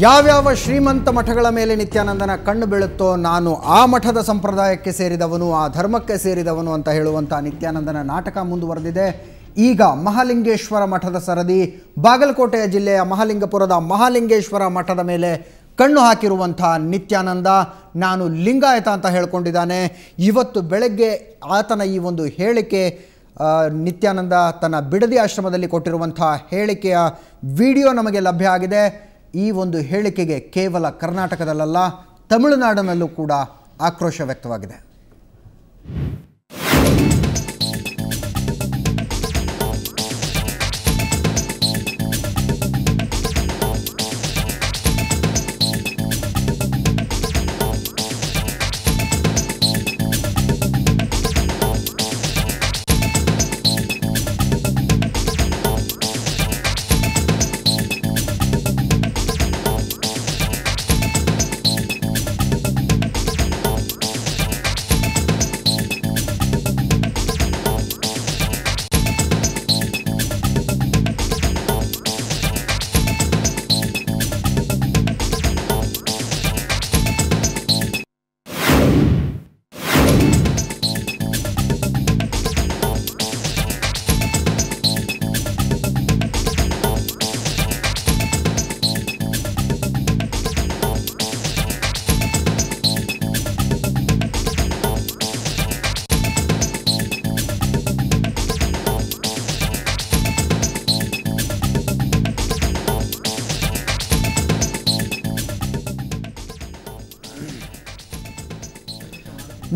ಯಾವ್ಯಾವ ಶ್ರೀಮಂತ ಮಠಗಳ ಮೇಲೆ ನಿತ್ಯಾನಂದನ ಕಣ್ಣು ಬೀಳುತ್ತೋ ನಾನು ಆ ಮಠದ ಸಂಪ್ರದಾಯಕ್ಕೆ ಸೇರಿದವನು, ಆ ಧರ್ಮಕ್ಕೆ ಸೇರಿದವನು ಅಂತ ಹೇಳುವಂಥ ನಿತ್ಯಾನಂದನ ನಾಟಕ ಮುಂದುವರೆದಿದೆ. ಈಗ ಮಹಾಲಿಂಗೇಶ್ವರ ಮಠದ ಸರದಿ ಬಾಗಲಕೋಟೆಯ ಜಿಲ್ಲೆಯ ಮಹಾಲಿಂಗಪುರದ ಮಹಾಲಿಂಗೇಶ್ವರ ಮಠದ ಮೇಲೆ ಕಣ್ಣು ಹಾಕಿರುವಂಥ ನಿತ್ಯಾನಂದ ನಾನು ಲಿಂಗಾಯತ ಅಂತ ಹೇಳ್ಕೊಂಡಿದ್ದಾನೆ. ಇವತ್ತು ಬೆಳಗ್ಗೆ ಆತನ ಈ ಒಂದು ಹೇಳಿಕೆ, ನಿತ್ಯಾನಂದ ತನ್ನ ಬಿಡದಿ ಆಶ್ರಮದಲ್ಲಿ ಕೊಟ್ಟಿರುವಂಥ ಹೇಳಿಕೆಯ ವಿಡಿಯೋ ನಮಗೆ ಲಭ್ಯ ಆಗಿದೆ. ಈ ಒಂದು ಹೇಳಿಕೆಗೆ ಕೇವಲ ಕರ್ನಾಟಕದಲ್ಲ, ತಮಿಳುನಾಡಿನಲ್ಲೂ ಕೂಡ ಆಕ್ರೋಶ ವ್ಯಕ್ತವಾಗಿದೆ.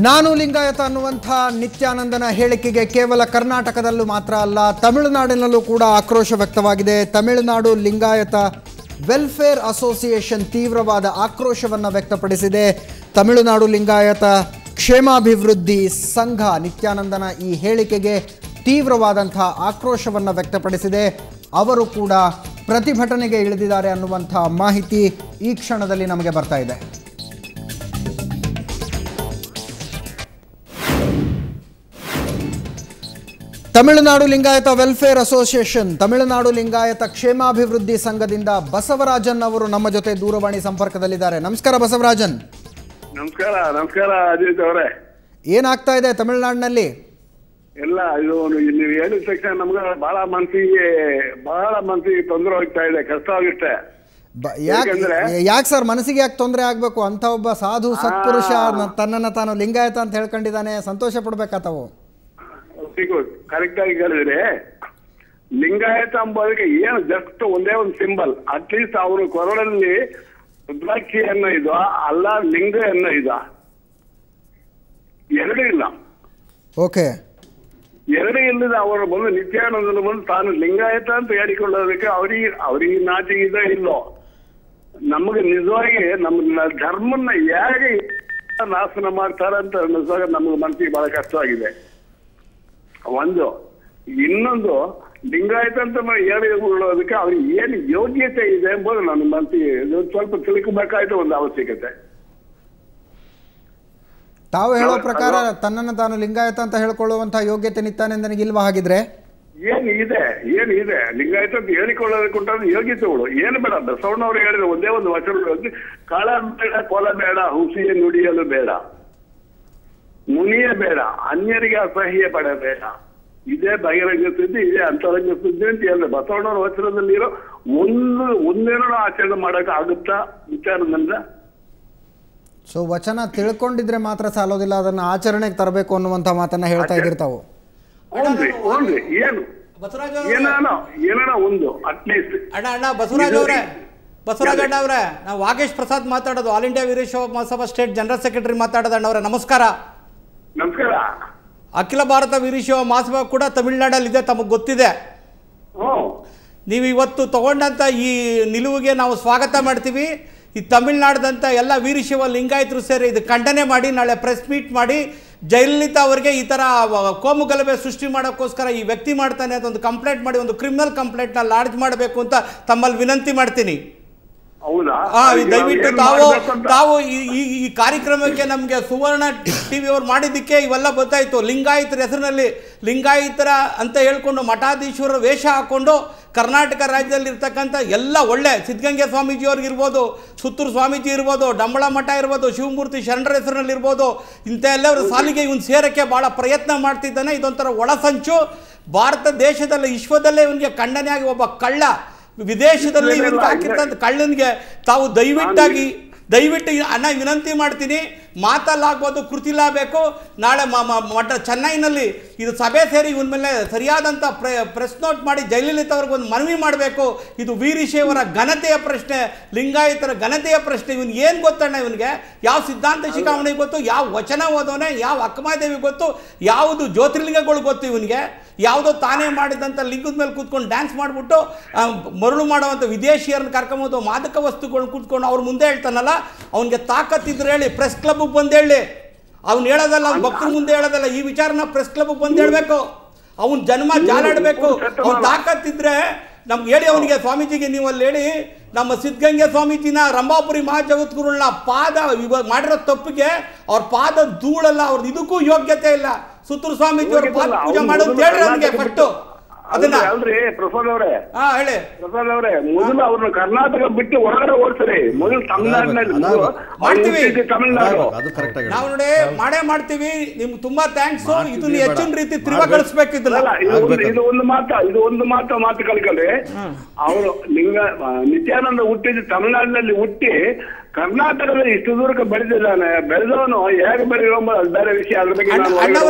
ನಾನು ಲಿಂಗಾಯತ ಅನ್ನುವಂಥ ನಿತ್ಯಾನಂದನ ಹೇಳಿಕೆಗೆ ಕೇವಲ ಕರ್ನಾಟಕದಲ್ಲೂ ಮಾತ್ರ ಅಲ್ಲ, ತಮಿಳುನಾಡಿನಲ್ಲೂ ಕೂಡ ಆಕ್ರೋಶ ವ್ಯಕ್ತವಾಗಿದೆ. ತಮಿಳುನಾಡು ಲಿಂಗಾಯತ ವೆಲ್ಫೇರ್ ಅಸೋಸಿಯೇಷನ್ ತೀವ್ರವಾದ ಆಕ್ರೋಶವನ್ನು ವ್ಯಕ್ತಪಡಿಸಿದೆ. ತಮಿಳುನಾಡು ಲಿಂಗಾಯತ ಕ್ಷೇಮಾಭಿವೃದ್ಧಿ ಸಂಘ ನಿತ್ಯಾನಂದನ ಈ ಹೇಳಿಕೆಗೆ ತೀವ್ರವಾದಂಥ ಆಕ್ರೋಶವನ್ನು ವ್ಯಕ್ತಪಡಿಸಿದೆ. ಅವರು ಕೂಡ ಪ್ರತಿಭಟನೆಗೆ ಇಳಿದಿದ್ದಾರೆ ಅನ್ನುವಂಥ ಮಾಹಿತಿ ಈ ಕ್ಷಣದಲ್ಲಿ ನಮಗೆ ಬರ್ತಾ ಇದೆ. ತಮಿಳುನಾಡು ಲಿಂಗಾಯತ ವೆಲ್ಫೇರ್ ಅಸೋಸಿಯೇಷನ್, ತಮಿಳುನಾಡು ಲಿಂಗಾಯತ ಕ್ಷೇಮಾಭಿವೃದ್ಧಿ ಸಂಘದಿಂದ ಬಸವರಾಜನ್ ಅವರು ನಮ್ಮ ಜೊತೆ ದೂರವಾಣಿ ಸಂಪರ್ಕದಲ್ಲಿದ್ದಾರೆ. ನಮಸ್ಕಾರ ಬಸವರಾಜನ್. ನಮಸ್ಕಾರ. ನಮಸ್ಕಾರ ಅಜಿತ್ ಅವರೇ. ಏನಾಗ್ತಾ ಇದೆ ತಮಿಳುನಾಡಿನಲ್ಲಿ? ಎಲ್ಲ ಇದು ನೀವು ಹೇಳಿದ ತಕ್ಷಣ ನಮ್ಗೆ ಬಹಳ ಮನಸ್ಸಿಗೆ ತೊಂದರೆ ಹೋಗ್ತಾ ಇದೆ, ಕಷ್ಟ ಆಗುತ್ತೆ. ಯಾಕೆ ಸರ್ ಮನಸ್ಸಿಗೆ ಯಾಕೆ ತೊಂದರೆ ಆಗ್ಬೇಕು? ಅಂತ ಒಬ್ಬ ಸಾಧು ಸತ್ಪುರುಷ ತನ್ನನ್ನು ತಾನು ಲಿಂಗಾಯತ ಅಂತ ಹೇಳ್ಕೊಂಡಿದ್ದಾನೆ, ಸಂತೋಷ ಪಡ್ಬೇಕಾತವು. ಕರೆಕ್ಟ್ ಆಗಿ ಹೇಳಿದ್ರೆ ಲಿಂಗಾಯತ ಎಂಬುದಕ್ಕೆ ಏನು ಜಸ್ಟ್ ಒಂದೇ ಒಂದು ಸಿಂಬಲ್. ಅಟ್ಲೀಸ್ಟ್ ಅವರು ಕೊರಳಲ್ಲಿ ರುದ್ರಾಕ್ಷಿ ಅನ್ನೋ ಇದು ಅಲ್ಲ, ಲಿಂಗ ಅನ್ನೋ ಇದು ಎರಡೂ ಇಲ್ಲ. ಓಕೆ, ಎರಡೂ ಇಲ್ಲದ ಅವರು ಬಂದು ನಿತ್ಯಾನಂದನ ಬಂದು ತಾನು ಲಿಂಗಾಯತ ಅಂತ ಹೇಳಿಕೊಳ್ಳೋದಕ್ಕೆ ಅವ್ರಿಗೆ ನಾಚಿಕೆ ಇದೆ ಇಲ್ಲೋ. ನಮಗೆ ನಿಜವಾಗಿ ನಮ್ಮ ಧರ್ಮನ್ನ ಹೇಗೆ ನಾಶನ ಮಾಡ್ತಾರಂತ ಅನ್ನಿಸುವಾಗ ನಮಗೆ ಮನಸ್ಸಿಗೆ ಬಹಳ ಕಷ್ಟವಾಗಿದೆ. ಒಂದು ಇನ್ನೊಂದು ಲಿಂಗಾಯತ ಅಂತ ಹೇಳಿಕೊಳ್ಳೋದಕ್ಕೆ ಅವ್ರಿಗೆ ಏನು ಯೋಗ್ಯತೆ ಇದೆ ಎಂಬುದು ನನ್ನ ಮನಸ್ಸಿಗೆ ಸ್ವಲ್ಪ ತಿಳ್ಕೊಬೇಕಾಯ್ತು ಒಂದು ಅವಶ್ಯಕತೆ. ತಾವು ಹೇಳೋ ಪ್ರಕಾರ ತನ್ನನ್ನು ತಾನು ಲಿಂಗಾಯತ ಅಂತ ಹೇಳ್ಕೊಳ್ಳುವಂತಹ ಯೋಗ್ಯತೆ ನಿತ್ಯಾನಂದನಿಗೆ ಇಲ್ವಾ? ಹಾಗಿದ್ರೆ ಏನಿದೆ ಲಿಂಗಾಯತ ಅಂತ ಹೇಳಿಕೊಳ್ಳೋದಕ್ಕೆ ಯೋಗ್ಯತೆಗಳು ಏನು ಬೇಡ. ಬಸವಣ್ಣವ್ರು ಹೇಳಿದ್ರೆ ಒಂದೇ ಒಂದು ವಚನ, ಕಾಳ ಬೇಡ, ಕೊಲ ಬೇಡ, ಹುಸಿಯ ನುಡಿಯಲು ಬೇಡ, ಮುನಿಯ ಬೇಡ, ಅನ್ಯರಿಗೆ ಅಸಹ್ಯ ಪಡಬೇಡ. ಇದೇ ಬಹಿರಂಗ ಸುದ್ದಿ, ಇದೇ ಅಂತರಂಗ ಸುದ್ದಿ ಅಂತ ಹೇಳಿದ್ರೆ ಬಸವಣ್ಣವ್ರ ವಚನದಲ್ಲಿರೋ ಒಂದೇನೋ ಆಚರಣೆ ಮಾಡಕ್ ಆಗುತ್ತಾ ವಿಚಾರದಿಂದ? ಸೊ ವಚನ ತಿಳ್ಕೊಂಡಿದ್ರೆ ಮಾತ್ರ ಸಾಲೋದಿಲ್ಲ, ಅದನ್ನ ಆಚರಣೆಗೆ ತರಬೇಕು ಅನ್ನುವಂತ ಮಾತನ್ನ ಹೇಳ್ತಾ ಇದ್ದಿರ್ತಾವು. ಏನೋ ಒಂದು ಅಟ್ಲೀಸ್ಟ್ ಬಸವರಾಜ ಅಣ್ಣ ಅವರೇ, ನಾವು ವಾಗೇಶ್ ಪ್ರಸಾದ್ ಮಾತಾಡೋದು, all India Veerashaiva Mahasabha state general secretary ಮಾತಾಡೋದು. ಅಣ್ಣವ್ರೆ ನಮಸ್ಕಾರ. ನಮಸ್ಕಾರ. ಅಖಿಲ ಭಾರತ ವೀರಶೈವ ಮಹಾಸಭಾ ಕೂಡ ತಮಿಳುನಾಡಲ್ಲಿ ಇದೆ, ತಮಗೆ ಗೊತ್ತಿದೆ. ನೀವು ಇವತ್ತು ತಗೊಂಡಂತ ಈ ನಿಲುವಿಗೆ ನಾವು ಸ್ವಾಗತ ಮಾಡ್ತೀವಿ. ಈ ತಮಿಳುನಾಡದಂತ ಎಲ್ಲ ವೀರಶೈವ ಲಿಂಗಾಯತರು ಸೇರಿ ಇದು ಖಂಡನೆ ಮಾಡಿ ನಾಳೆ ಪ್ರೆಸ್ ಮೀಟ್ ಮಾಡಿ ಜಯಲಲಿತಾ ಅವರಿಗೆ ಈ ಥರ ಕೋಮು ಗಲಭೆ ಸೃಷ್ಟಿ ಮಾಡೋಕ್ಕೋಸ್ಕರ ಈ ವ್ಯಕ್ತಿ ಮಾಡ್ತಾನೆ ಅಂತ ಒಂದು ಕಂಪ್ಲೇಂಟ್ ಮಾಡಿ ಒಂದು ಕ್ರಿಮಿನಲ್ ಕಂಪ್ಲೇಂಟ್ನ ಲಾಡ್ಜ್ ಮಾಡಬೇಕು ಅಂತ ತಮ್ಮಲ್ಲಿ ವಿನಂತಿ ಮಾಡ್ತೀನಿ. ದಯವಿಟ್ಟು ತಾವು ಈ ಕಾರ್ಯಕ್ರಮಕ್ಕೆ ನಮಗೆ ಸುವರ್ಣ ಟಿವಿ ಅವರು ಮಾಡಿದ್ದಕ್ಕೆ ಇವೆಲ್ಲ ಗೊತ್ತಾಯ್ತು. ಲಿಂಗಾಯತರ ಹೆಸರಿನಲ್ಲಿ ಲಿಂಗಾಯತರ ಅಂತ ಹೇಳ್ಕೊಂಡು ಮಠಾಧೀಶ್ವರ ವೇಷ ಹಾಕೊಂಡು ಕರ್ನಾಟಕ ರಾಜ್ಯದಲ್ಲಿ ಇರ್ತಕ್ಕಂಥ ಎಲ್ಲ ಒಳ್ಳೆ ಸಿದ್ಧಗಂಗೆ ಸ್ವಾಮೀಜಿಯವ್ರಿಗಿರ್ಬೋದು, ಸುತ್ತೂರು ಸ್ವಾಮೀಜಿ ಇರ್ಬೋದು, ಡಂಬಳ ಮಠ ಇರ್ಬೋದು, ಶಿವಮೂರ್ತಿ ಶರಣರ ಹೆಸರಿನಲ್ಲಿರ್ಬೋದು, ಇಂಥ ಎಲ್ಲರ ಸಾಲಿಗೆ ಇವನು ಸೇರಕ್ಕೆ ಭಾಳ ಪ್ರಯತ್ನ ಮಾಡ್ತಿದ್ದಾನೆ. ಇದೊಂಥರ ಒಳಸಂಚು. ಭಾರತ ದೇಶದಲ್ಲಿ ವಿಶ್ವದಲ್ಲೇ ಇವನಿಗೆ ಖಂಡನೆಯಾಗಿ ಒಬ್ಬ ಕಳ್ಳ, ವಿದೇಶದಲ್ಲಿ ಇವನಿಗೆ ಹಾಕಿರ್ತಂಥ ಕಳ್ಳನಿಗೆ ತಾವು ದಯವಿಟ್ಟು ಅಣ್ಣ ವಿನಂತಿ ಮಾಡ್ತೀನಿ, ಮಾತಲ್ಲಾಗ್ಬೋದು, ಕೃತಿಲಾಗಬೇಕು. ನಾಳೆ ಮಠ ಚೆನ್ನೈನಲ್ಲಿ ಇದು ಸಭೆ ಸೇರಿ ಇವನ ಮೇಲೆ ಸರಿಯಾದಂಥ ಪ್ರೆಸ್ ನೋಟ್ ಮಾಡಿ ಜಯಲಲಿತಾ ಅವ್ರಿಗೊಂದು ಮನವಿ ಮಾಡಬೇಕು. ಇದು ವೀರಶೈವರ ಘನತೆಯ ಪ್ರಶ್ನೆ, ಲಿಂಗಾಯತರ ಘನತೆಯ ಪ್ರಶ್ನೆ. ಇವನಿಗೆ ಏನು ಗೊತ್ತಣ್ಣ? ಇವನಿಗೆ ಯಾವ ಸಿದ್ಧಾಂತ ಶಿಖಾಮಣಿಗೆ ಗೊತ್ತು, ಯಾವ ವಚನ ಓದೋನೆ, ಯಾವ ಅಕ್ಕಮಹಾದೇವಿ ಗೊತ್ತು, ಯಾವುದು ಜ್ಯೋತಿರ್ಲಿಂಗಗಳು ಗೊತ್ತು ಇವನಿಗೆ. ಯಾವುದೋ ತಾನೇ ಮಾಡಿದಂಥ ಲಿಂಗದ ಮೇಲೆ ಕೂತ್ಕೊಂಡು ಡ್ಯಾನ್ಸ್ ಮಾಡಿಬಿಟ್ಟು ಮರಳು ಮಾಡುವಂಥ ವಿದೇಶಿಯರನ್ನು ಕರ್ಕೊಂಬೋದು, ಮಾದಕ ವಸ್ತುಗಳನ್ನ ಕೂತ್ಕೊಂಡು ಅವ್ರ ಮುಂದೆ ಹೇಳ್ತಾನಲ್ಲ, ಅವನಿಗೆ ತಾಕತ್ತಿದ್ರೆ ಹೇಳಿ ಪ್ರೆಸ್ ಕ್ಲಬ್ಗೆ ಬಂದು ಹೇಳಿ. ಅವ್ನು ಹೇಳೋದಲ್ಲ, ಅವ್ನ ಭಕ್ತರ ಮುಂದೆ ಹೇಳೋದಲ್ಲ, ಈ ವಿಚಾರನ ಪ್ರೆಸ್ ಕ್ಲಬ್ಗೆ ಬಂದು ಹೇಳಬೇಕು. ಅವನ ಜನ್ಮ ಜಾಲಾಡಬೇಕು. ಅವ್ನ ತಾಕತ್ತಿದ್ರೆ ನಮ್ಗೆ ಹೇಳಿ, ಅವನಿಗೆ ಸ್ವಾಮೀಜಿಗೆ ನೀವು ಅಲ್ಲಿ ಹೇಳಿ, ನಮ್ಮ ಸಿದ್ಧಗಂಗೆ ಸ್ವಾಮೀಜಿನ ರಂಭಾಪುರಿ ಮಹಾಜಗದ್ಗುರುಗಳನ್ನ ಪಾದ ಮಾಡಿರೋ ತಪ್ಪಿಗೆ ಅವ್ರ ಪಾದ ಧೂಳಲ್ಲ, ಅವ್ರದ್ದು ಇದಕ್ಕೂ ಯೋಗ್ಯತೆ ಇಲ್ಲ. ಸುತ್ತೂರು ಸ್ವಾಮೀಜಿ ಅವ್ರ ಪಾದ ಪೂಜೆ ಮಾಡೋದು ಹೇಳ್ರಿ ಅವನಿಗೆ ಫಸ್ಟ್. ಅದನ್ನ ಅಲ್ರಿ ಪ್ರಸಾದ್ ಅವರೇ, ಹೇಳಿ ಪ್ರಸಾದ್ ಅವರೇ, ಮೊದಲು ಅವ್ರನ್ನ ಕರ್ನಾಟಕ ಬಿಟ್ಟು ಹೊರಗಡೆ ಓಡಿಸ್ರಿ. ಮೊದಲು ತಮಿಳ್ನಾಡಿನಲ್ಲಿ ಮಾಡ್ತೀವಿ, ತಮಿಳ್ನಾಡು ನಾವು ನೋಡಿ ಮಾಡೇ ಮಾಡ್ತೀವಿ. ನಿಮ್ಗೆ ತುಂಬಾ ಥ್ಯಾಂಕ್ಸ್. ಇದನ್ನ ಹೆಚ್ಚಿನ ರೀತಿ ತಿರುವಾಗಿಸ್ಬೇಕು. ಇದು ಒಂದು ಮಾತು ಕಳ್ಕೊಳ್ಳಿ. ಅವರು ನಿತ್ಯಾನಂದ ಹುಟ್ಟಿದ ತಮಿಳ್ನಾಡಿನಲ್ಲಿ ಹುಟ್ಟಿ ಕರ್ನಾಟಕದಲ್ಲಿ ಇಷ್ಟು ದೂರಕ್ಕೆ ಬೆಳೆದಿದ್ದಾನೆ. ಬೆಳೆದವನು ಹೇಗೆ ಬೆಳೆಯೋ ಬೇರೆ ವಿಷಯ. ಅದ್ರ ಬಗ್ಗೆ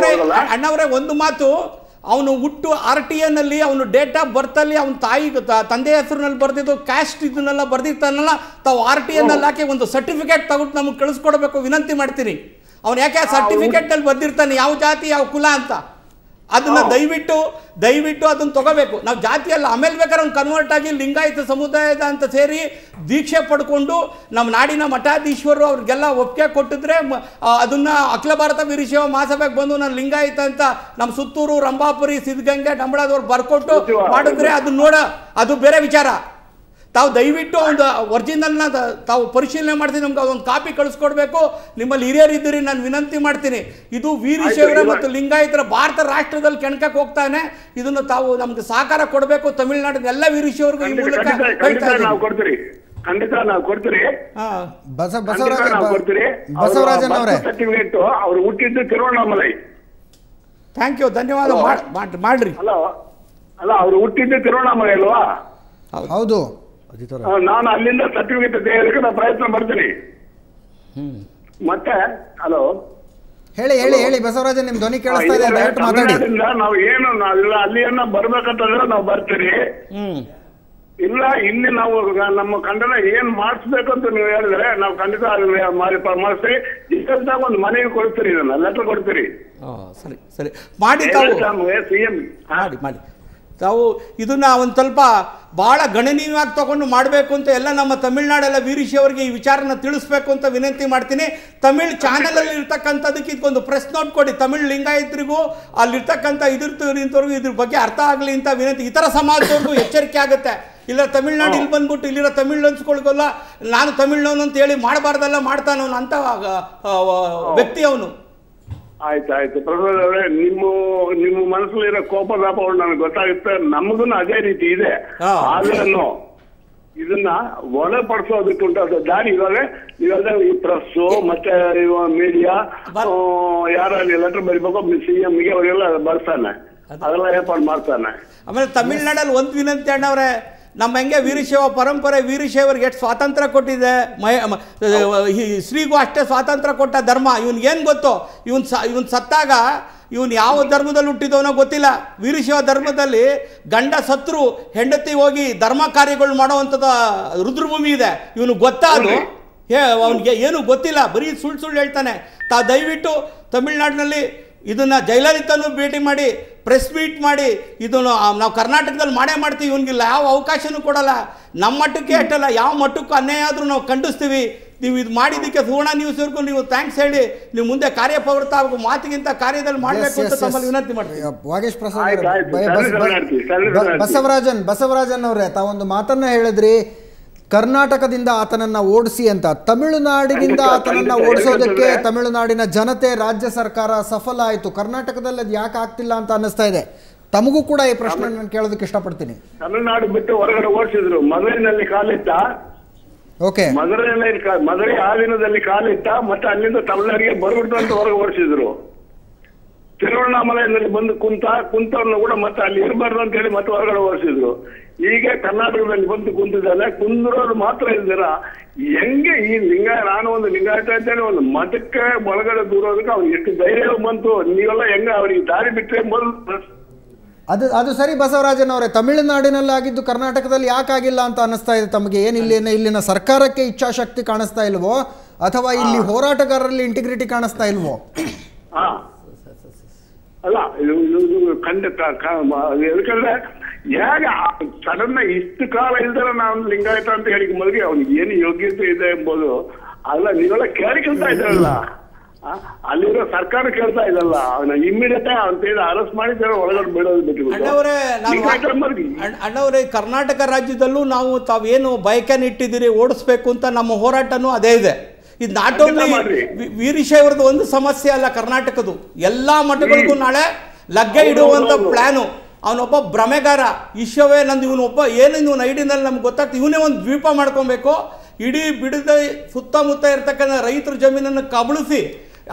ಅಣ್ಣವರೇ ಒಂದು ಮಾತು, ಅವನು ಹುಟ್ಟು RTA ನಲ್ಲಿ ಅವನು ಡೇಟ್ ಆಫ್ ಬರ್ತ್ ಅಲ್ಲಿ ಅವನ ತಂದೆ ಹೆಸರಿನಲ್ಲಿ ಬರ್ದಿದ್ದು ಕ್ಯಾಸ್ಟ್ ಇದನ್ನೆಲ್ಲ ಬರ್ದಿರ್ತಾನಲ್ಲ, ತಾವು RTA ನಲ್ಲಿ ಹಾಕಿ ಒಂದು ಸರ್ಟಿಫಿಕೇಟ್ ತಗೊಂಡು ನಮಗೆ ಕಳಿಸ್ಕೊಡ್ಬೇಕು ವಿನಂತಿ ಮಾಡ್ತೀನಿ. ಅವನು ಯಾಕೆ ಸರ್ಟಿಫಿಕೇಟ್ ನಲ್ಲಿ ಬರ್ದಿರ್ತಾನೆ ಯಾವ ಜಾತಿ ಯಾವ ಕುಲ ಅಂತ, ಅದನ್ನ ದಯವಿಟ್ಟು ಅದನ್ನ ತಗೋಬೇಕು. ನಾವು ಜಾತಿಯಲ್ಲ, ಆಮೇಲೆ ಬೇಕಾದ್ರೆ ಅವ್ನು ಕನ್ವರ್ಟ್ ಆಗಿ ಲಿಂಗಾಯತ ಸಮುದಾಯದ ಅಂತ ಸೇರಿ ದೀಕ್ಷೆ ಪಡ್ಕೊಂಡು ನಮ್ಮ ನಾಡಿನ ಮಠಾಧೀಶ್ವರರು ಅವ್ರಿಗೆಲ್ಲ ಒಪ್ಪಿಗೆ ಕೊಟ್ಟಿದ್ರೆ ಅದನ್ನ ಅಖಿಲ ಭಾರತ ವೀರಶೈವ ಮಹಾಸಭೆಗೆ ಬಂದು ನಾನು ಲಿಂಗಾಯತ ಅಂತ ನಮ್ಮ ಸುತ್ತೂರು, ರಂಭಾಪುರಿ, ಸಿದ್ಧಗಂಗೆ, ಡಂಬಳದವ್ರು ಬರ್ಕೊಟ್ಟು ಮಾಡಿದ್ರೆ ಅದನ್ನ ಅದು ಬೇರೆ ವಿಚಾರ. ತಾವು ದಯವಿಟ್ಟು ಒಂದು ಒರಿಜಿನಲ್ನ ತಾವು ಪರಿಶೀಲನೆ ಮಾಡ್ತೀನಿ, ನಮ್ಗೆ ಅದೊಂದು ಕಾಪಿ ಕಳಿಸ್ಕೊಡ್ಬೇಕು. ನಿಮ್ಮಲ್ಲಿ ಹಿರಿಯರಿದ್ದೀರಿ, ನಾನು ವಿನಂತಿ ಮಾಡ್ತೀನಿ. ಇದು ವೀರಶೈವರ ಮತ್ತು ಲಿಂಗಾಯತರ ಭಾರತ ರಾಷ್ಟ್ರದಲ್ಲಿ ಕೆಣಕಕ್ಕೆ ಹೋಗ್ತಾನೆ. ಇದನ್ನು ತಾವು ನಮ್ಗೆ ಸಹಕಾರ ಕೊಡಬೇಕು. ತಮಿಳುನಾಡಿನ ಎಲ್ಲ ವೀರಶೈವರಿಗೂ ಈ ಮೂಲಕ ಖಂಡಿತ ನಾವು ಕೊಡ್ತೀರಿ. ಬಸವರಾಜನ್ ಅವರೇ, ಸರ್ಟಿಫಿಕೇಟ್ ಅವ್ರು ಹುಟ್ಟಿದ್ದು ತಿರುವಣ್ಣಾಮಲೈ. ಥ್ಯಾಂಕ್ ಯು, ಧನ್ಯವಾದ. ಮಾಡ್ರಿ. ಅಲ್ಲ ಅವ್ರು ಹುಟ್ಟಿದ್ದು ತಿರುವಣ್ಣಾಮಲೈ ಅಲ್ವಾ? ಹೌದು. ನಾನು ಅಲ್ಲಿಂದ ಸರ್ಟಿಫಿಕೇಟ್ ತೆಗೆಯೋದಕ್ಕೆ ನಾನು ಪ್ರಯತ್ನ ಮಾಡ್ತೀನಿ. ಮತ್ತೆ ಹಲೋ ಹೇಳಿ ಬಸವರಾಜನ್, ನಿಮ್ ಧ್ವನಿ ಕೇಳಿಸ್ತಾ ಇದೆ, ದಯವಿಟ್ಟು ಮಾತಾಡಿ. ನಾವೆಲ್ಲ ಅಲ್ಲಿಯನ್ನ ಬರ್ಬೇಕಂತಂದ್ರೆ ನಾವು ಬರ್ತೀರಿ. ಇಲ್ಲ ಇಲ್ಲಿ ನಾವು ನಮ್ಮ ಖಂಡನ ಏನ್ ಮಾಡಿಸ್ಬೇಕಂತ ನೀವು ಹೇಳಿದ್ರೆ ನಾವು ಖಂಡಿತ ಮಾಡಿಸ್ತೀರಿ. ಇಷ್ಟೊಂದಾಗ ಒಂದು ಮನೆಗೆ ಕೊಡ್ತೀರಿ, ಇದನ್ನ ಲೆಟರ್ ಕೊಡ್ತೀರಿ. ಸರಿ ಮಾಡಿ ತಾವು ಇದನ್ನ ಒಂದು ಸ್ವಲ್ಪ ಭಾಳ ಗಣನೀಯವಾಗಿ ತಗೊಂಡು ಮಾಡಬೇಕು ಅಂತ ಎಲ್ಲ ನಮ್ಮ ತಮಿಳ್ನಾಡೆಲ್ಲ ವೀರಶೈವರಿಗೆ ಈ ವಿಚಾರನ ತಿಳಿಸ್ಬೇಕು ಅಂತ ವಿನಂತಿ ಮಾಡ್ತೀನಿ. ತಮಿಳ್ ಚಾನಲಲ್ಲಿ ಇರ್ತಕ್ಕಂಥದಕ್ಕೆ ಇದಕ್ಕೊಂದು ಪ್ರೆಸ್ ನೋಟ್ ಕೊಡಿ. ತಮಿಳ್ ಲಿಂಗಾಯತರಿಗೂ ಅಲ್ಲಿರ್ತಕ್ಕಂಥ ಇಂಥವ್ರಿಗೂ ಇದ್ರ ಬಗ್ಗೆ ಅರ್ಥ ಆಗಲಿ ಅಂತ ವಿನಂತಿ. ಇತರ ಸಮಾಜದವ್ರಿಗೂ ಎಚ್ಚರಿಕೆ ಆಗುತ್ತೆ. ಇಲ್ಲ ತಮಿಳ್ನಾಡು ಇಲ್ಲಿ ಬಂದ್ಬಿಟ್ಟು ಇಲ್ಲಿರೋ ತಮಿಳ್ ಅನ್ಸ್ಕೊಳ್ಗೋಲ್ಲ, ನಾನು ತಮಿಳ್ನವನು ಅಂತ ಹೇಳಿ ಮಾಡಬಾರ್ದೆಲ್ಲ ಮಾಡ್ತಾನವನು ಅಂತ ವ್ಯಕ್ತಿ ಅವನು. ಆಯ್ತು ಪ್ರಸಾದ್ ಅವರೇ, ನಿಮ್ಮ ಮನಸ್ಸಲ್ಲಿರೋ ಕೋಪದಾಪಗಳು ನನಗೆ ಗೊತ್ತಾಗುತ್ತೆ. ನಮಗೂ ಅದೇ ರೀತಿ ಇದೆ. ಆದ್ರೂ ಇದನ್ನ ಒಳಪಡಿಸೋದಕ್ಕೆ ಉಂಟಾದ ದಾರಿ ಇವಾಗ ಇವಾಗ ಈ ಪ್ರೆಸ್ ಮತ್ತೆ ಮೀಡಿಯಾ ಯಾರಲ್ಲಿ ಲೆಟರ್ ಬರಿಬೇಕು CM-ಗೆ ಅವರೆಲ್ಲ ಬರ್ತಾನೆ, ಅದೆಲ್ಲ ಏರ್ಪಾಡು ಮಾಡ್ತಾನೆ. ಆಮೇಲೆ ತಮಿಳ್ನಾಡಲ್ಲಿ ಒಂದು ವಿನಂತಿ ಅಣ್ಣವ್ರೆ, ನಮ್ಮ ಹೆಂಗೆ ವೀರಶೈವ ಪರಂಪರೆ ವೀರಶೈವರಿಗೆ ಎಷ್ಟು ಸ್ವಾತಂತ್ರ್ಯ ಕೊಟ್ಟಿದೆ, ಶ್ರೀಗೂ ಅಷ್ಟೇ ಸ್ವಾತಂತ್ರ್ಯ ಕೊಟ್ಟ ಧರ್ಮ. ಇವನ್ಗೇನು ಗೊತ್ತು? ಇವನ್ ಸತ್ತಾಗ ಇವನು ಯಾವ ಧರ್ಮದಲ್ಲಿ ಹುಟ್ಟಿದವನೋ ಗೊತ್ತಿಲ್ಲ. ವೀರಶೈವ ಧರ್ಮದಲ್ಲಿ ಗಂಡ ಸತ್ರು ಹೆಂಡತಿ ಹೋಗಿ ಧರ್ಮ ಕಾರ್ಯಗಳು ಮಾಡೋವಂಥದ್ದು ರುದ್ರಭೂಮಿ ಇದೆ. ಇವನು ಗೊತ್ತಾ? ಅದು ಅವನಿಗೆ ಏನು ಗೊತ್ತಿಲ್ಲ, ಬರೀ ಸುಳ್ಳು ಹೇಳ್ತಾನೆ. ದಯವಿಟ್ಟು ತಮಿಳ್ನಾಡಿನಲ್ಲಿ ಇದನ್ನು ಜಯಲಲಿತನೂ ಭೇಟಿ ಮಾಡಿ ಪ್ರೆಸ್ ಮೀಟ್ ಮಾಡಿ ಇದನ್ನು ನಾವು ಕರ್ನಾಟಕದಲ್ಲಿ ಮಾಡೇ ಮಾಡ್ತೀವಿ. ಇವನಿಗಿಲ್ಲ ಯಾವ ಅವಕಾಶನೂ ಕೊಡಲ್ಲ. ನಮ್ಮ ಮಟ್ಟಕ್ಕೆ ಅಷ್ಟಲ್ಲ, ಯಾವ ಮಟ್ಟಕ್ಕೂ ಅನ್ಯಾಯ ಆದರೂ ನಾವು ಖಂಡಿಸ್ತೀವಿ. ನೀವು ಇದು ಮಾಡಿದ್ದಕ್ಕೆ ಸುವರ್ಣ ನ್ಯೂಸ್ವರೆಗೂ ನೀವು ಥ್ಯಾಂಕ್ಸ್ ಹೇಳಿ ನೀವು ಮುಂದೆ ಕಾರ್ಯಪ್ರವೃತ್ತ ಆಗಬೇಕು. ಮಾತಿಗಿಂತ ಕಾರ್ಯದಲ್ಲಿ ಮಾಡಬೇಕು ಅಂತ ತಮ್ಮಲ್ಲಿ ವಿನಂತಿ ಮಾಡ್ತೀವಿ. ವಾಗೇಶ್ ಪ್ರಸಾದ್, ಬಸವರಾಜನ್ ಅವರೇ, ತಾವೊಂದು ಮಾತನ್ನ ಹೇಳಿದ್ರಿ, ಕರ್ನಾಟಕದಿಂದ ಆತನನ್ನ ಓಡಿಸಿ ಅಂತ. ತಮಿಳುನಾಡಿನಿಂದ ಆತನನ್ನ ಓಡಿಸೋದಕ್ಕೆ ತಮಿಳುನಾಡಿನ ಜನತೆ, ರಾಜ್ಯ ಸರ್ಕಾರ ಸಫಲ ಆಯಿತು. ಕರ್ನಾಟಕದಲ್ಲಿ ಅದು ಯಾಕೆ ಆಗ್ತಿಲ್ಲ ಅಂತ ಅನ್ನಿಸ್ತಾ ಇದೆ. ತಮಗೂ ಕೂಡ ಈ ಪ್ರಶ್ನೆ ನಾನು ಕೇಳೋದಕ್ಕೆ ಇಷ್ಟಪಡ್ತೀನಿ. ತಮಿಳುನಾಡು ಬಿಟ್ಟು ಹೊರಗಡೆ ಓಡಿಸಿದ್ರು. ಮದುವೆನಲ್ಲಿ ಕಾಲಿಟ್ಟ, ಓಕೆ, ಮದುವೆ ಆ ದಿನದಲ್ಲಿ ಕಾಲಿಟ್ಟ, ಮತ್ತೆ ಅಲ್ಲಿಂದ ತಮಿಳುನಾಡಿಗೆ ಬರಬಿಟ್ಟು ಅಂತ ಹೊರಗೆ ಓಡಿಸಿದ್ರು. ತಿರುವಣ್ಣಾಮಲೆಯಲ್ಲಿ ಬಂದು ಕುಂತವ್ರನ್ನ ಕೂಡ ಮತ್ತೆ ಅಲ್ಲಿ ಇರಬಾರ್ದು ಅಂತ ಹೇಳಿ ಮತ್ತೆ ಹೊರಗಡೆ ಓಡಿಸಿದ್ರು. ಈಗ ಕರ್ನಾಟಕದಲ್ಲಿ ಬಂದು ಕುಂತಿದ್ದಾನೆ. ಕುಂದಿರೋರು ಮಾತ್ರ ಇಲ್ದಿರ ಹೆಂಗೆ ಈ ನಾನು ಒಂದು ಲಿಂಗಾಯತ ಅಂತೇಳಿ ಒಂದು ಮತಕ್ಕೆ ಒಳಗಡೆ ದೂರೋದಕ್ಕೆ ಅವ್ರಿಗೆ ಎಷ್ಟು ಧೈರ್ಯ ಬಂತು. ನೀವೆಲ್ಲ ಹೆಂಗ ಅವ್ರಿಗೆ ದಾರಿ ಬಿಟ್ಟರೆ ಅದು ಸರಿ ಬಸವರಾಜನ್ ಅವರೇ, ತಮಿಳುನಾಡಿನಲ್ಲಾಗಿದ್ದು ಕರ್ನಾಟಕದಲ್ಲಿ ಯಾಕಾಗಿಲ್ಲ ಅಂತ ಅನ್ನಿಸ್ತಾ ಇದೆ ತಮಗೆ? ಏನು ಇಲ್ಲಿನ ಸರ್ಕಾರಕ್ಕೆ ಇಚ್ಛಾಶಕ್ತಿ ಕಾಣಿಸ್ತಾ ಇಲ್ವೋ, ಅಥವಾ ಇಲ್ಲಿ ಹೋರಾಟಗಾರರಲ್ಲಿ ಇಂಟಿಗ್ರಿಟಿ ಕಾಣಿಸ್ತಾ ಇಲ್ವೋ? ಅಲ್ಲ, ಇದು ಖಂಡಿತ. ಯಾಕಂದ್ರೆ ಹೇಗೆ ಸಡನ್ ಇಷ್ಟು ಕಾಲ ಇಲ್ದಾರ ನಾವು ಲಿಂಗಾಯತ ಅಂತ ಹೇಳಿಕೆ ಮೊದಲಿಗೆ ಅವ್ನಿಗೆ ಏನು ಯೋಗ್ಯತೆ ಇದೆ ಎಂಬುದು ಅಲ್ಲ. ನೀವೆಲ್ಲ ಕೇಳ್ತಾ ಇದ್ದಾರಲ್ಲ, ಅಲ್ಲಿರೋ ಸರ್ಕಾರ ಕೇಳ್ತಾ ಇದಲ್ಲ. ಅವನ ಇಮ್ಮಿಡಿಯೇಟ್ ಅಂತ ಹೇಳಿ ಅರೆಸ್ಟ್ ಮಾಡಿದ್ದಾರೆ, ಒಳಗಡೆ ಬಿಡೋದು ಬಿಟ್ಟು. ಅಣ್ಣವರೇ, ಕರ್ನಾಟಕ ರಾಜ್ಯದಲ್ಲೂ ನಾವು ತಾವೇನು ಬಯಕೆಯನ್ನು ಇಟ್ಟಿದ್ದೀರಿ ಓಡಿಸ್ಬೇಕು ಅಂತ ನಮ್ಮ ಹೋರಾಟನೂ ಅದೇ ಇದೆ. ಇದು ನಾಟ್ ಓನ್ಲಿ ವೀರಶೈವರದ್ದು ಒಂದು ಸಮಸ್ಯೆ ಅಲ್ಲ, ಕರ್ನಾಟಕದ್ದು ಎಲ್ಲ ಮಠಗಳಿಗೂ ನಾಳೆ ಲಗ್ಗೆ ಇಡುವಂಥ ಪ್ಲಾನು. ಅವನೊಬ್ಬ ಭ್ರಮೆಗಾರ, ವಿಶ್ವವೇ ನಂದು ಇವನೊಬ್ಬ ಏನು ಇವನು ಐಡಿನಲ್ಲಿ ನಮ್ಗೆ ಗೊತ್ತಾಗ್ತದೆ. ಇವನೇ ಒಂದು ದ್ವೀಪ ಮಾಡ್ಕೊಬೇಕು. ಇಡೀ ಬಿಡದ ಸುತ್ತಮುತ್ತ ಇರ್ತಕ್ಕಂಥ ರೈತರ ಜಮೀನನ್ನು ಕಬಳಿಸಿ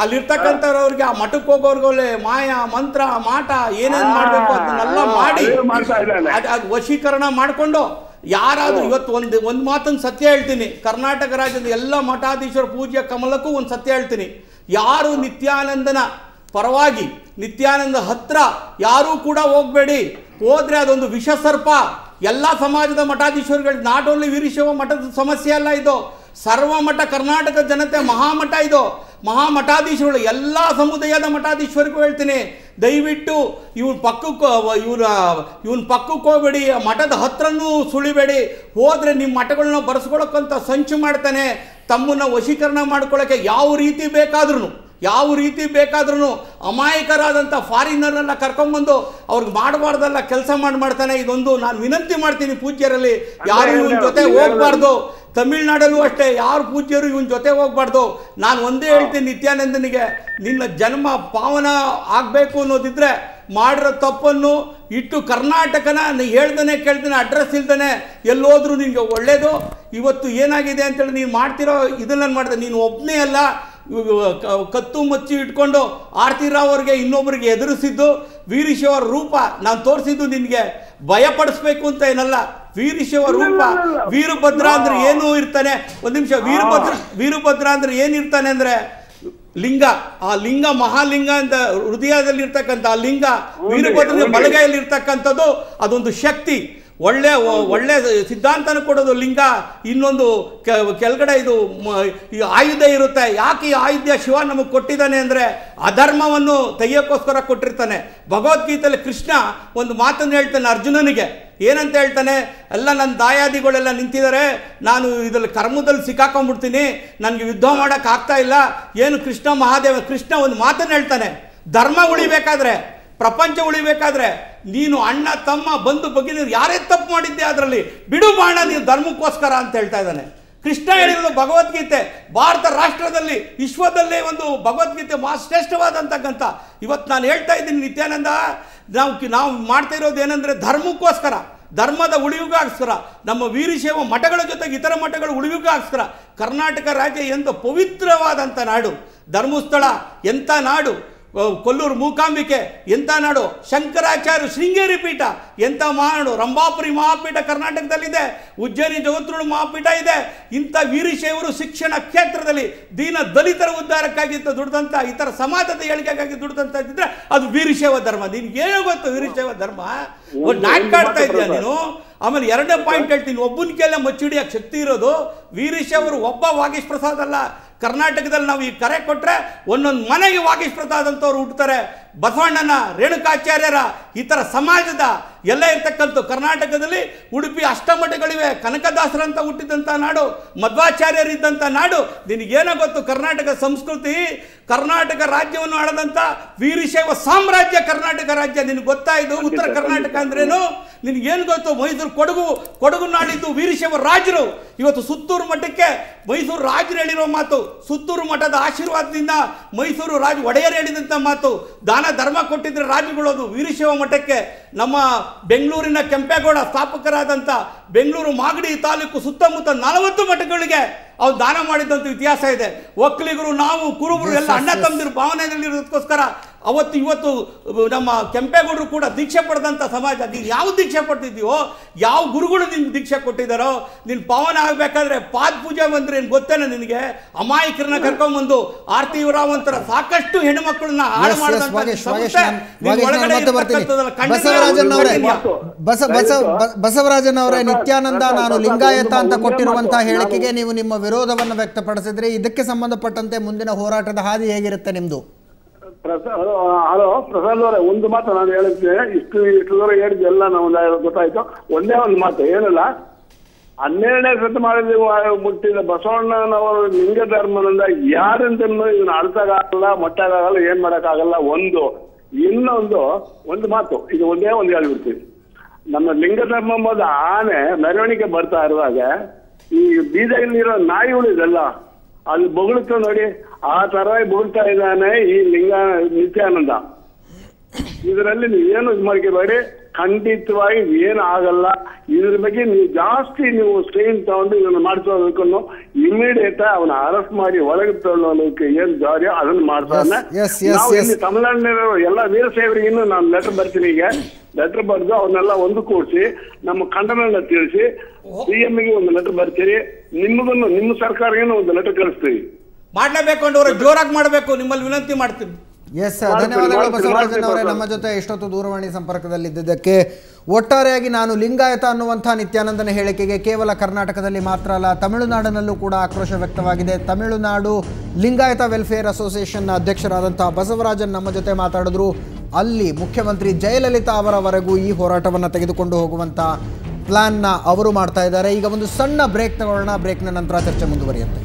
ಅಲ್ಲಿರ್ತಕ್ಕಂಥವ್ರಿಗೆ ಆ ಮಠಕ್ಕೆ ಹೋಗೋರ್ಗೆ ಮಾಯ ಮಂತ್ರ ಮಾಟ ಏನೇನು ಮಾಡಬೇಕು ಅದನ್ನೆಲ್ಲ ಮಾಡಿ ಅದು ವಶೀಕರಣ ಮಾಡಿಕೊಂಡು ಯಾರಾದರೂ ಇವತ್ತು ಒಂದು ಮಾತನ್ನು ಸತ್ಯ ಹೇಳ್ತೀನಿ. ಕರ್ನಾಟಕ ರಾಜ್ಯದ ಎಲ್ಲ ಮಠಾಧೀಶರ ಪೂಜ್ಯ ಕಮಲಕ್ಕೂ ಒಂದು ಸತ್ಯ ಹೇಳ್ತೀನಿ. ಯಾರು ನಿತ್ಯಾನಂದನ ಪರವಾಗಿ, ನಿತ್ಯಾನಂದ ಹತ್ರ ಯಾರೂ ಕೂಡ ಹೋಗಬೇಡಿ. ಹೋದರೆ ಅದೊಂದು ವಿಷಸರ್ಪ. ಎಲ್ಲ ಸಮಾಜದ ಮಠಾಧೀಶರುಗಳು, ನಾಟ್ ಓನ್ಲಿ ವೀರಶೈವ ಮಠದ ಸಮಸ್ಯೆ ಅಲ್ಲ ಇದು, ಸರ್ವ ಮಠ ಕರ್ನಾಟಕ ಜನತೆ ಮಹಾಮಠ ಇದು. ಮಹಾಮಠಾಧೀಶರುಗಳು ಎಲ್ಲ ಸಮುದಾಯದ ಮಠಾಧೀಶರಿಗೂ ಹೇಳ್ತೀನಿ, ದಯವಿಟ್ಟು ಇವನ್ ಪಕ್ಕಕ್ಕೆ ಹೋಗಬೇಡಿ, ಮಠದ ಹತ್ರನೂ ಸುಳಿಬೇಡಿ. ಹೋದರೆ ನಿಮ್ಮ ಮಠಗಳನ್ನ ಬರೆಸ್ಕೊಳಕ್ಕಂತ ಸಂಚು ಮಾಡ್ತಾನೆ. ತಮ್ಮನ್ನು ವಶೀಕರಣ ಮಾಡ್ಕೊಳ್ಳೋಕ್ಕೆ ಯಾವ ರೀತಿ ಬೇಕಾದ್ರೂ ಅಮಾಯಕರಾದಂಥ ಫಾರಿನರ್ನೆಲ್ಲ ಕರ್ಕೊಂಡ್ಬಂದು ಅವ್ರಿಗೆ ಮಾಡಬಾರ್ದಲ್ಲ ಕೆಲಸ ಮಾಡ್ತಾನೆ. ಇದೊಂದು ನಾನು ವಿನಂತಿ ಮಾಡ್ತೀನಿ ಪೂಜ್ಯರಲ್ಲಿ, ಯಾರು ಇವನ ಜೊತೆ ಹೋಗ್ಬಾರ್ದು. ತಮಿಳ್ನಾಡಲ್ಲೂ ಅಷ್ಟೇ, ಯಾರು ಪೂಜ್ಯರು ಇವನ ಜೊತೆ ಹೋಗ್ಬಾರ್ದು. ನಾನು ಒಂದೇ ಹೇಳ್ತೀನಿ ನಿತ್ಯಾನಂದನಿಗೆ, ನಿನ್ನ ಜನ್ಮ ಪಾವನ ಆಗಬೇಕು ಅನ್ನೋದಿದ್ರೆ ಮಾಡಿರೋ ತಪ್ಪನ್ನು ಇಟ್ಟು ಕರ್ನಾಟಕನ ಹೇಳ್ದೇ ಕೇಳ್ತಾನೆ, ಅಡ್ರೆಸ್ ಇಲ್ದಾನೆ ಎಲ್ಲೋದ್ರೂ ನಿನಗೆ ಒಳ್ಳೇದು. ಇವತ್ತು ಏನಾಗಿದೆ ಅಂತೇಳಿ ನೀನು ಮಾಡ್ತಿರೋ ಇದನ್ನ ಮಾಡಿದೆ. ನೀನು ಒಬ್ಬನೇ ಅಲ್ಲ, ಕತ್ತು ಮಚ್ಚಿ ಇಟ್ಕೊಂಡು ಆರ್ತಿ ರಾವ್ ಅವ್ರಿಗೆ ಇನ್ನೊಬ್ಬರಿಗೆ ಎದುರಿಸಿದ್ದು ವೀರಶೈವರ ರೂಪ ನಾನು ತೋರಿಸಿದ್ದು ನಿನಗೆ ಭಯಪಡಿಸ್ಬೇಕು ಅಂತ ಏನಲ್ಲ. ವೀರಶೈವ ರೂಪ ವೀರಭದ್ರ ಅಂದ್ರೆ ಏನು ಇರ್ತಾನೆ, ಒಂದು ನಿಮಿಷ, ವೀರಭದ್ರ ಅಂದ್ರೆ ಏನಿರ್ತಾನೆ ಅಂದ್ರೆ ಲಿಂಗ. ಆ ಲಿಂಗ ಮಹಾಲಿಂಗ ಅಂತ ಹೃದಯದಲ್ಲಿ ಇರ್ತಕ್ಕಂಥ ಆ ಲಿಂಗ, ವೀರಭದ್ರನ ಬಲಗೈಯಲ್ಲಿ ಇರ್ತಕ್ಕಂಥದ್ದು ಅದೊಂದು ಶಕ್ತಿ. ಒಳ್ಳೆ ಸಿದ್ಧಾಂತನ ಕೊಡೋದು ಲಿಂಗ. ಇನ್ನೊಂದು ಕೆಳಗಡೆ ಇದು ಆಯುಧ ಇರುತ್ತೆ. ಯಾಕೆ ಈ ಆಯುಧ ಶಿವ ನಮಗೆ ಕೊಟ್ಟಿದ್ದಾನೆ ಅಂದರೆ ಅಧರ್ಮವನ್ನು ತೆಗೆಯೋಕ್ಕೋಸ್ಕರ ಕೊಟ್ಟಿರ್ತಾನೆ. ಭಗವದ್ಗೀತೆಯಲ್ಲಿ ಕೃಷ್ಣ ಒಂದು ಮಾತನ್ನು ಹೇಳ್ತಾನೆ ಅರ್ಜುನನಿಗೆ. ಏನಂತ ಹೇಳ್ತಾನೆ, ಎಲ್ಲ ನನ್ನ ದಾಯಾದಿಗಳೆಲ್ಲ ನಿಂತಿದ್ದಾರೆ, ನಾನು ಇದರಲ್ಲಿ ಕರ್ಮದಲ್ಲಿ ಸಿಕ್ಕಾಕೊಂಡ್ಬಿಡ್ತೀನಿ, ನನಗೆ ಯುದ್ಧ ಮಾಡೋಕ್ಕಾಗ್ತಾ ಇಲ್ಲ. ಏನು ಕೃಷ್ಣ ಮಹಾದೇವ, ಕೃಷ್ಣ ಒಂದು ಮಾತನ್ನು ಹೇಳ್ತಾನೆ, ಧರ್ಮ ಉಳಿಬೇಕಾದ್ರೆ, ಪ್ರಪಂಚ ಉಳಿಬೇಕಾದ್ರೆ ನೀನು ಅಣ್ಣ ತಮ್ಮ ಬಂಧು ಭಗಿನಿಯರು ಯಾರೇ ತಪ್ಪು ಮಾಡಿದ್ದೆ ಅದರಲ್ಲಿ ಬಿಡು ಬಾಣ, ನೀನು ಧರ್ಮಕ್ಕೋಸ್ಕರ ಅಂತ ಹೇಳ್ತಾ ಇದ್ದಾನೆ ಕೃಷ್ಣ. ಹೇಳಿರೋದು ಭಗವದ್ಗೀತೆ. ಭಾರತ ರಾಷ್ಟ್ರದಲ್ಲಿ ವಿಶ್ವದಲ್ಲೇ ಒಂದು ಭಗವದ್ಗೀತೆ ಶ್ರೇಷ್ಠವಾದಂತಕ್ಕಂಥ. ಇವತ್ತು ನಾನು ಹೇಳ್ತಾ ಇದ್ದೀನಿ ನಿತ್ಯಾನಂದ, ನಾವು ಮಾಡ್ತಾ ಇರೋದು ಏನಂದರೆ ಧರ್ಮಕ್ಕೋಸ್ಕರ, ಧರ್ಮದ ಉಳಿವಿಗೋಸ್ಕರ, ನಮ್ಮ ವೀರಶೈವ ಮಠಗಳ ಜೊತೆಗೆ ಇತರ ಮಠಗಳ ಉಳಿವಿಗೋಸ್ಕರ. ಕರ್ನಾಟಕ ರಾಜ್ಯ ಎಂಥ ಪವಿತ್ರವಾದಂಥ ನಾಡು, ಧರ್ಮಸ್ಥಳ ಎಂಥ ನಾಡು, ಕೊಲ್ಲೂರು ಮೂಕಾಂಬಿಕೆ ಎಂಥ ನಾಡು, ಶಂಕರಾಚಾರ್ಯ ಶೃಂಗೇರಿ ಪೀಠ ಎಂಥ ಮಹಾನಾಡು, ರಂಭಾಪುರಿ ಮಹಾಪೀಠ ಕರ್ನಾಟಕದಲ್ಲಿದೆ, ಉಜ್ಜಯಿನಿ ಜಗದ್ಗುರು ಮಹಾಪೀಠ ಇದೆ. ಇಂಥ ವೀರಶೈವರು ಶಿಕ್ಷಣ ಕ್ಷೇತ್ರದಲ್ಲಿ ದೀನ ದಲಿತರ ಉದ್ಧಾರಕ್ಕಾಗಿ ದುಡಿದಂಥ, ಇತರ ಸಮಾಜದ ಏಳಿಗೆಗಾಗಿ ದುಡಿದಂಥ ಇದ್ದರೆ ಅದು ವೀರಶೈವ ಧರ್ಮ. ನಿನ್ಗೇನೋ ಗೊತ್ತು ವೀರಶೈವ ಧರ್ಮ, ನಾಟಕ ಆಡ್ತಾ ಇದೆಯಾ ನೀನು? ಆಮೇಲೆ ಎರಡನೇ ಪಾಯಿಂಟ್ ಹೇಳ್ತೀನಿ, ಒಬ್ಬನ ಕೈಲೇ ಮಚ್ಚಿಡಿಯೋಕ್ಕೆ ಶಕ್ತಿ ಇರೋದು ವೀರಶೈವರು ಒಬ್ಬ ವಾಗೀಶ್ ಪ್ರಸಾದ್ ಅಲ್ಲ. ಕರ್ನಾಟಕದಲ್ಲಿ ನಾವು ಈ ಕರೆ ಕೊಟ್ಟರೆ ಒಂದೊಂದು ಮನೆಗೆ ವಾಗೀಶ್ ಪ್ರಸಾದ್ ಅಂತವ್ರು ಹುಟ್ಟುತ್ತಾರೆ. ಬಸವಣ್ಣನ, ರೇಣುಕಾಚಾರ್ಯರ, ಇತರ ಸಮಾಜದ ಎಲ್ಲ ಇರ್ತಕ್ಕಂಥ ಕರ್ನಾಟಕದಲ್ಲಿ ಉಡುಪಿ ಅಷ್ಟಮಠಗಳಿವೆ. ಕನಕದಾಸರಂತ ಹುಟ್ಟಿದಂಥ ನಾಡು, ಮಧ್ವಾಚಾರ್ಯರಿದ್ದಂಥ ನಾಡು. ನಿನಗೇನೋ ಗೊತ್ತು ಕರ್ನಾಟಕ ಸಂಸ್ಕೃತಿ, ಕರ್ನಾಟಕ ರಾಜ್ಯವನ್ನು ಆಳದಂಥ ವೀರಶೈವ ಸಾಮ್ರಾಜ್ಯ ಕರ್ನಾಟಕ ರಾಜ್ಯ. ನಿನಗೆ ಗೊತ್ತಾಯಿತು ಉತ್ತರ ಕರ್ನಾಟಕ ಅಂದ್ರೇನು, ನಿನಗೇನು ಗೊತ್ತು? ಮೈಸೂರು ಕೊಡಗು ನಾಡಿದ್ದು ವೀರಶೈವ ರಾಜರು ಇವತ್ತು ಸುತ್ತೂರು ಮಠಕ್ಕೆ ಮೈಸೂರು ರಾಜರು ಹೇಳಿರೋ ಮಾತು, ಸುತ್ತೂರು ಮಠದ ಆಶೀರ್ವಾದದಿಂದ ಮೈಸೂರು ಒಡೆಯರು ಹೇಳಿದಂಥ ಮಾತು, ದಾನ ಧರ್ಮ ಕೊಟ್ಟಿದ್ರೆ ರಾಜರುಗಳು. ಅದು ವೀರಶೈವ ಮಠಕ್ಕೆ ನಮ್ಮ ಬೆಂಗಳೂರಿನ ಕೆಂಪೇಗೌಡ ಸ್ಥಾಪಕರಾದಂಥ ಬೆಂಗಳೂರು ಮಾಗಡಿ ತಾಲೂಕು ಸುತ್ತಮುತ್ತ 40 ಮಠಗಳಿಗೆ ಅವ್ರು ದಾನ ಮಾಡಿದಂಥ ಇತಿಹಾಸ ಇದೆ. ಒಕ್ಕಲಿಗರು, ನಾವು ಕುರುಬರು ಎಲ್ಲ ಅಣ್ಣ ತಮ್ಮದಿರು ಭಾವನೆಯಲ್ಲಿರೋದಕ್ಕೋಸ್ಕರ ಇವತ್ತು ನಮ್ಮ ಕೆಂಪೇಗೌಡರು ಕೂಡ ದೀಕ್ಷೆ ಪಡೆದಂಥ ಸಮಾಜ. ನೀನು ಯಾವ ದೀಕ್ಷೆ ಪಡ್ತಿದ್ದೀವೋ, ಯಾವ ಗುರುಗಳು ನಿನ್ಗೆ ದೀಕ್ಷೆ ಕೊಟ್ಟಿದ್ದಾರೋ, ನೀನು ಪಾವನ ಆಗಬೇಕಾದ್ರೆ ಪಾದ ಪೂಜೆ ಬಂದ್ರೆ ಏನು ಗೊತ್ತೇನೆ ನಿನಗೆ? ಅಮಾಯಕರನ್ನ ಕರ್ಕೊಂಡ್ಬಂದು ಆರ್ತಿ ರಾವಂತರ ಸಾಕಷ್ಟು ಹೆಣ್ಣುಮಕ್ಕಳನ್ನ ಹಾಳು ಬಸವರಾಜನ್ ಅವರೇ, ನಿತ್ಯಾನಂದ ನಾನು ಲಿಂಗಾಯತ ಅಂತ ಕೊಟ್ಟಿರುವಂತಹ ಹೇಳಿಕೆಗೆ ನೀವು ನಿಮ್ಮ ವಿರೋಧವನ್ನು ವ್ಯಕ್ತಪಡಿಸಿದ್ರೆ, ಇದಕ್ಕೆ ಸಂಬಂಧಪಟ್ಟಂತೆ ಮುಂದಿನ ಹೋರಾಟದ ಹಾದಿ ಹೇಗಿರುತ್ತೆ ನಿಮ್ದು? ಹಲೋ ಪ್ರಸಾದ್ ಅವರೇ, ಒಂದು ಮಾತು ನಾನು ಹೇಳಿದ್ದೆ. ಇಷ್ಟು ದೂರ ಹೇಳಿದ್ದೆಲ್ಲ ನಾವು ಗೊತ್ತಾಯ್ತು. ಒಂದೇ ಒಂದು ಮಾತು ಏನಲ್ಲ, 12ನೇ ಶತಮಾನದಲ್ಲಿ ಮುಟ್ಟಿದ ಬಸವಣ್ಣನವರು ಲಿಂಗ ಧರ್ಮದಿಂದ ಯಾರಿಂದನೂ ಇದನ್ನ ಅಳ್ಸಕ್ಕಾಗಲ್ಲ, ಮಟ್ಟಾಗಲ್ಲ, ಏನ್ ಮಾಡಕ್ಕಾಗಲ್ಲ. ಒಂದು ಮಾತು, ಇದು ಒಂದೇ ಒಂದು ಹೇಳ್ಬಿಡ್ತೀವಿ. ನಮ್ಮ ಲಿಂಗ ಧರ್ಮ ಮೊದಲ ಆನೆ ಮೆರವಣಿಗೆ ಬರ್ತಾ ಇರುವಾಗ ಈ ಬೀದಿಯಲ್ಲಿರೋ ನಾಯಿಗಳು ಇದೆಲ್ಲ ಅದು ಬೊಗಳುತ್ತ ನೋಡಿ, ಆ ತರ ಬೊಗಳ್ತಾ ಇದ್ದಾನೆ ಈ ನಿತ್ಯಾನಂದ. ಇದರಲ್ಲಿ ನೀವೇನು ಇದು ಮಾಡ್ಕೋಬೇಡಿ, ಖಂಡಿತವಾಗಿ ಏನು ಆಗಲ್ಲ. ಇದ್ರ ಬಗ್ಗೆ ನೀವು ಜಾಸ್ತಿ ಸ್ಟ್ರೈನ್ ತಗೊಂಡು ಇದನ್ನು ಮಾಡಿಸೋದಕ್ಕೂ ಇಮಿಡಿಯೇಟ್ ಅವನ ಅರೆಸ್ಟ್ ಮಾಡಿ ಒಳಗೆ ತಗೊಳ್ಳೋದಕ್ಕೆ ಏನ್ ದಾರಿ ಅದನ್ನ ಮಾಡ್ತಾನೆ. ನಾವು ಇಲ್ಲಿ ತಮಿಳುನಾಡಿನ ಎಲ್ಲ ವೀರಶೈವರಿಗೆ ನಾನು ಲೆಟರ್ ಬರ್ತೀನಿ. ಈಗ ಲೆಟರ್ ಬರೆದು ಅವನ್ನೆಲ್ಲ ಒಂದು ಕೂಡಿಸಿ ನಮ್ಮ ಖಂಡನ ತಿಳಿಸಿ CM-ಗೆ ಒಂದು ಲೆಟರ್ ಬರ್ತೀರಿ. ನಿಮ್ಮ ಸರ್ಕಾರಕ್ಕೆ ಒಂದು ಲೆಟರ್ ಕಳಿಸ್ತೀವಿ. ಮಾಡಲೇಬೇಕು ಅಂದ್ರೆ ಜೋರಾಗಿ ಮಾಡಬೇಕು, ನಿಮ್ಮಲ್ಲಿ ವಿನಂತಿ ಮಾಡ್ತೀವಿ. ಎಸ್, ಧನ್ಯವಾದಗಳು ಬಸವರಾಜನ್ ಅವರೇ ನಮ್ಮ ಜೊತೆ ಇಷ್ಟೊತ್ತು ದೂರವಾಣಿ ಸಂಪರ್ಕದಲ್ಲಿದ್ದಕ್ಕೆ. ಒಟ್ಟಾರೆಯಾಗಿ ನಾನು ಲಿಂಗಾಯತ ಅನ್ನುವಂಥ ನಿತ್ಯಾನಂದನ ಹೇಳಿಕೆಗೆ ಕೇವಲ ಕರ್ನಾಟಕದಲ್ಲಿ ಮಾತ್ರ ಅಲ್ಲ, ತಮಿಳುನಾಡಿನಲ್ಲೂ ಕೂಡ ಆಕ್ರೋಶ ವ್ಯಕ್ತವಾಗಿದೆ. ತಮಿಳುನಾಡು ಲಿಂಗಾಯತ ವೆಲ್ಫೇರ್ ಅಸೋಸಿಯೇಷನ್ನ ಅಧ್ಯಕ್ಷರಾದಂಥ ಬಸವರಾಜನ್ ನಮ್ಮ ಜೊತೆ ಮಾತಾಡಿದ್ರು. ಅಲ್ಲಿ ಮುಖ್ಯಮಂತ್ರಿ ಜಯಲಲಿತಾ ಅವರವರೆಗೂ ಈ ಹೋರಾಟವನ್ನು ತೆಗೆದುಕೊಂಡು ಹೋಗುವಂಥ ಪ್ಲಾನ್ನ ಅವರು ಮಾಡ್ತಾ ಇದ್ದಾರೆ. ಈಗ ಒಂದು ಸಣ್ಣ ಬ್ರೇಕ್ ತಗೊಳ್ಳೋಣ. ಬ್ರೇಕ್ನ ನಂತರ ಚರ್ಚೆ ಮುಂದುವರಿಯುತ್ತೆ.